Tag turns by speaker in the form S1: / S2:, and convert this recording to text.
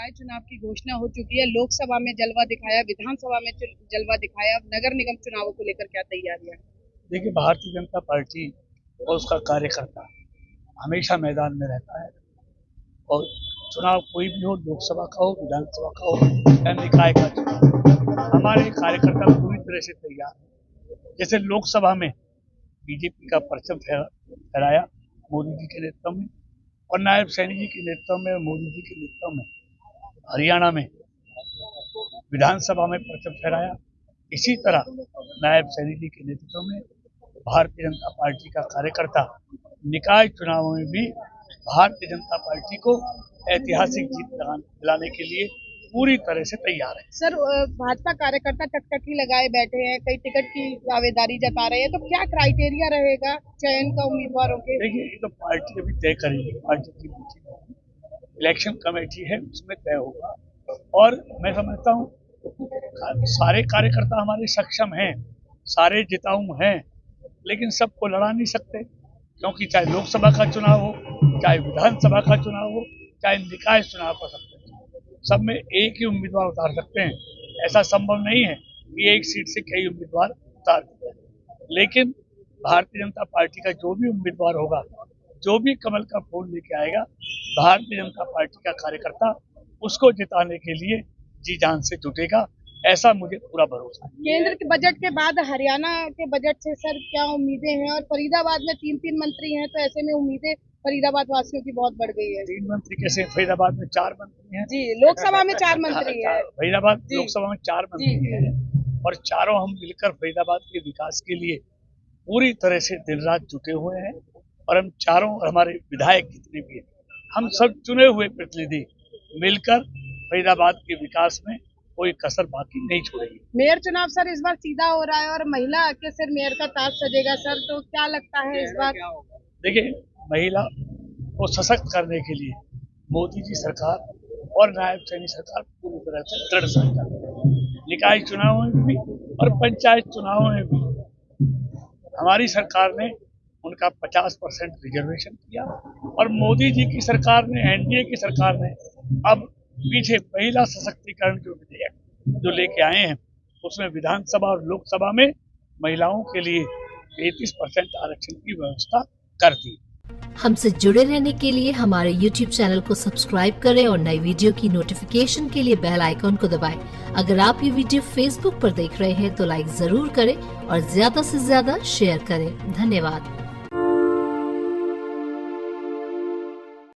S1: निकाय चुनाव की घोषणा हो चुकी है। लोकसभा में जलवा दिखाया, विधानसभा में जलवा दिखाया। अब नगर निगम चुनावों को लेकर क्या तैयारियां?
S2: देखिए, भारतीय जनता पार्टी और उसका कार्यकर्ता हमेशा मैदान में रहता है और चुनाव कोई भी हो, लोकसभा का हो, विधानसभा का हो या निकाय का चुनाव, हमारे कार्यकर्ता पूरी तरह से तैयार है। जैसे लोकसभा में बीजेपी का परचम फहराया मोदी जी के नेतृत्व में और नायब सैनी जी के नेतृत्व में और मोदी जी के नेतृत्व में हरियाणा में विधानसभा में परचम फहराया, इसी तरह नायब सैनी जी के नेतृत्व में भारतीय जनता पार्टी का कार्यकर्ता निकाय चुनावों में भी भारतीय जनता पार्टी को ऐतिहासिक जीत दिलाने के लिए पूरी तरह से तैयार है।
S1: सर, भाजपा कार्यकर्ता टकटकी लगाए बैठे हैं, कई टिकट की दावेदारी जता रहे हैं, तो क्या क्राइटेरिया रहेगा चयन का उम्मीदवारों के?
S2: देखिए, ये तो पार्टी अभी तय करेगी, पार्टी की मीटिंग होगी, इलेक्शन कमेटी है, उसमें तय होगा। और मैं समझता हूँ सारे कार्यकर्ता हमारे सक्षम हैं, सारे जिताऊ हैं, लेकिन सबको लड़ा नहीं सकते, क्योंकि चाहे लोकसभा का चुनाव हो, चाहे विधानसभा का चुनाव हो, चाहे निकाय चुनाव हो सकते हैं, सब में एक ही उम्मीदवार उतार सकते हैं। ऐसा संभव नहीं है कि एक सीट से कई उम्मीदवार उतार देते हैं। लेकिन भारतीय जनता पार्टी का जो भी उम्मीदवार होगा, जो भी कमल का फूल लेके आएगा, भारतीय जनता पार्टी का कार्यकर्ता उसको जिताने के लिए जी जान से जुटेगा, ऐसा मुझे पूरा भरोसा है।
S1: केंद्र के बजट के बाद हरियाणा के बजट से सर क्या उम्मीदें हैं? और फरीदाबाद में 3 मंत्री हैं, तो ऐसे में उम्मीदें फरीदाबाद वासियों की बहुत बढ़ गई है।
S2: 3 मंत्री कैसे? फरीदाबाद में 4 मंत्री हैं।
S1: जी, लोकसभा में 4 मंत्री हैं।
S2: फरीदाबाद लोकसभा में 4 मंत्री हैं और चारों हम मिलकर फरीदाबाद के विकास के लिए पूरी तरह से दिन रात जुटे हुए हैं। और हम चारों, हमारे विधायक जितने भी हैं, हम सब चुने हुए प्रतिनिधि मिलकर फरीदाबाद के विकास में कोई कसर बाकी नहीं छोड़ेगी।
S1: मेयर चुनाव सर इस बार सीधा हो रहा है और महिला के सिर मेयर का ताज सजेगा सर, तो क्या लगता है इस बार?
S2: देखिए, महिला को सशक्त करने के लिए मोदी जी सरकार और नायब सैनी सरकार पूरी तरह से दृढ़ संकल्प है। निकाय चुनावों में भी और पंचायत चुनावों में भी हमारी सरकार ने उनका 50% रिजर्वेशन किया और मोदी जी की सरकार ने, एनडीए की सरकार ने अब पीछे महिला सशक्तिकरण जो विधेयक जो लेके आए हैं, उसमें विधानसभा और लोकसभा में महिलाओं के लिए 33% आरक्षण की व्यवस्था कर दी।
S3: हमसे जुड़े रहने के लिए हमारे YouTube चैनल को सब्सक्राइब करें और नई वीडियो की नोटिफिकेशन के लिए बेल आइकॉन को दबाएं। अगर आप ये वीडियो Facebook पर देख रहे हैं तो लाइक जरूर करें और ज्यादा से ज्यादा शेयर करें। धन्यवाद।